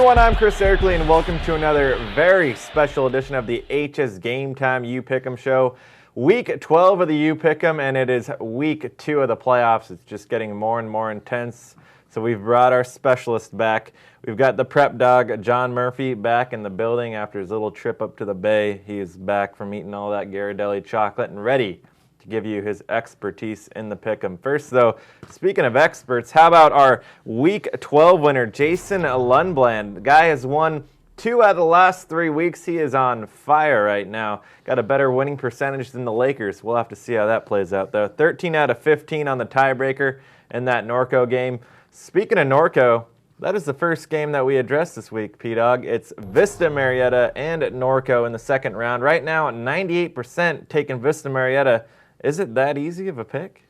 everyone, I'm Chris Ercoli, and welcome to another very special edition of the HS Game Time U PickEm show. Week 12 of the U PickEm, and it is week 2 of the playoffs. It's just getting more and more intense. So we've brought our specialist back. We've got the prep dog, John Murphy, back in the building after his little trip up to the Bay. He is back from eating all that Ghirardelli chocolate and ready to give you his expertise in the pick'em. First, though, speaking of experts, how about our Week 12 winner, Jason Lundblad? The guy has won 2 out of the last 3 weeks. He is on fire right now. Got a better winning percentage than the Lakers. We'll have to see how that plays out, though. 13 out of 15 on the tiebreaker in that Norco game. Speaking of Norco, that is the first game that we addressed this week, P-Dog. It's Vista Murrieta and Norco in the second round. Right now, 98% taking Vista Murrieta. Is it that easy of a pick?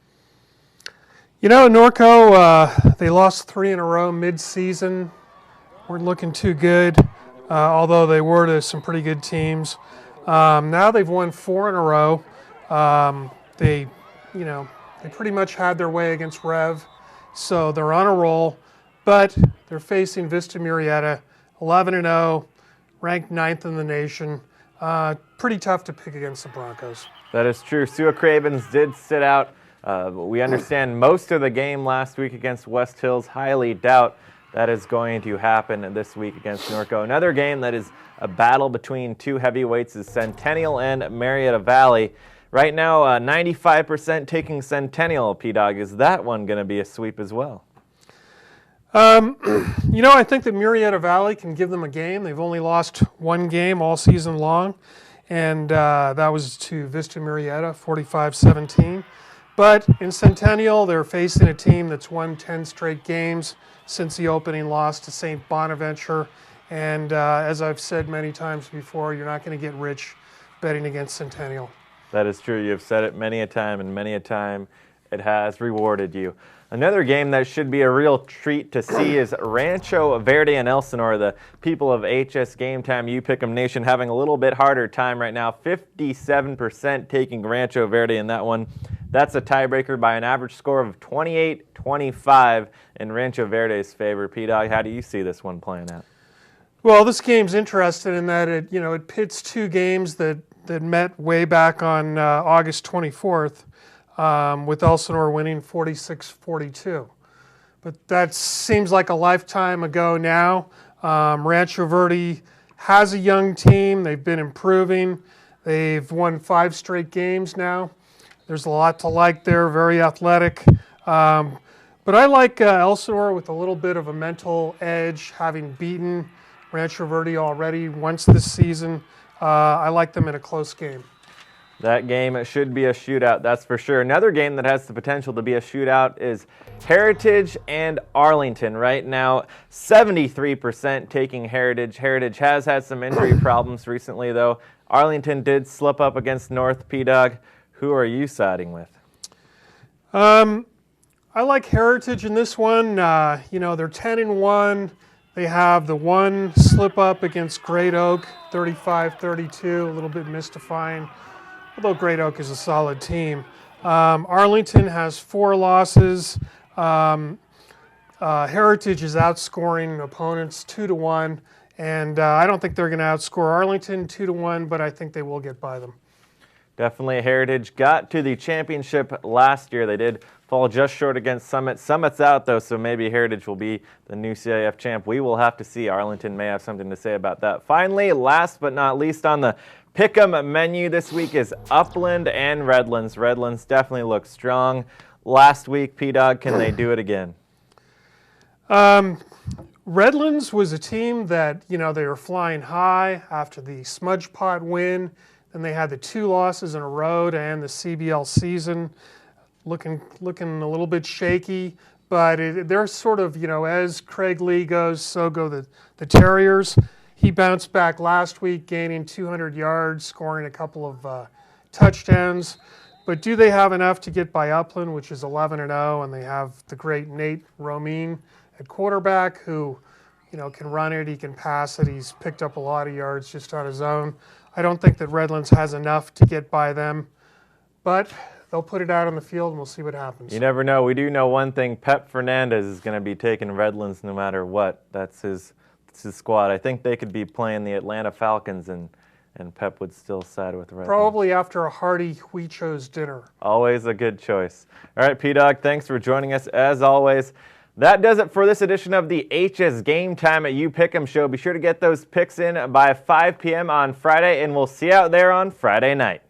You know, Norco, they lost 3 in a row mid-season. Weren't looking too good, although they were to some pretty good teams. Now they've won 4 in a row. They pretty much had their way against Rev, so they're on a roll. But they're facing Vista Murrieta, 11-0, ranked 9th in the nation. Pretty tough to pick against the Broncos. That is true. Sua Cravens did sit out. We understand most of the game last week against West Hills. Highly doubt that is going to happen this week against Norco. Another game that is a battle between 2 heavyweights is Centennial and Murrieta Valley. Right now, 95% taking Centennial, P-Dog. Is that one going to be a sweep as well? You know, I think that Murrieta Valley can give them a game. They've only lost 1 game all season long, and that was to Vista Murrieta, 45-17. But in Centennial, they're facing a team that's won 10 straight games since the opening loss to St. Bonaventure. And as I've said many times before, you're not going to get rich betting against Centennial. That is true. You've said it many a time, and many a time it has rewarded you. Another game that should be a real treat to see is Rancho Verde and Elsinore. The people of HS Game Time U PickEm Nation having a little bit harder time right now. 57% taking Rancho Verde in that one. That's a tiebreaker by an average score of 28-25 in Rancho Verde's favor. P-Dog, how do you see this one playing out? Well, this game's interesting in that it pits 2 games that met way back on August 24th. With Elsinore winning 46-42. But that seems like a lifetime ago now. Rancho Verde has a young team. They've been improving. They've won 5 straight games now. There's a lot to like there, very athletic. But I like Elsinore with a little bit of a mental edge, having beaten Rancho Verde already once this season. I like them in a close game. That game should be a shootout, that's for sure. Another game that has the potential to be a shootout is Heritage and Arlington. Right now, 73% taking Heritage. Heritage has had some injury problems recently, though. Arlington did slip up against North. P-Dog, who are you siding with? I like Heritage in this one. They're 10-1. They have the one slip up against Great Oak, 35-32, a little bit mystifying. Although Great Oak is a solid team. Arlington has 4 losses. Heritage is outscoring opponents 2-1, and I don't think they're going to outscore Arlington 2-1, but I think they will get by them. Definitely Heritage got to the championship last year. They did fall just short against Summit. Summit's out, though, so maybe Heritage will be the new CIF champ. We will have to see. Arlington may have something to say about that. Finally, last but not least on the Pick'em menu this week is Upland and Redlands. Redlands definitely looks strong. Last week, P-Dog, can they do it again? Redlands was a team that, they were flying high after the Smudge Pot win. Then they had the 2 losses in a row to end the CBL season. Looking a little bit shaky, but they're sort of, as Craig Lee goes, so go the Terriers. He bounced back last week, gaining 200 yards, scoring a couple of touchdowns. But do they have enough to get by Upland, which is 11-0, and they have the great Nate Romine at quarterback, who, can run it, he can pass it. He's picked up a lot of yards just on his own. I don't think that Redlands has enough to get by them, but they'll put it out on the field, and we'll see what happens. You never know. We do know one thing. Pep Fernandez is going to be taking Redlands no matter what. That's squad. I think they could be playing the Atlanta Falcons, and Pep would still side with Red. Probably after a hearty Huicho's dinner. Always a good choice. All right, P-Dog, thanks for joining us as always. That does it for this edition of the HS Game Time at You Pick'em Show. Be sure to get those picks in by 5 p.m. on Friday, and we'll see you out there on Friday night.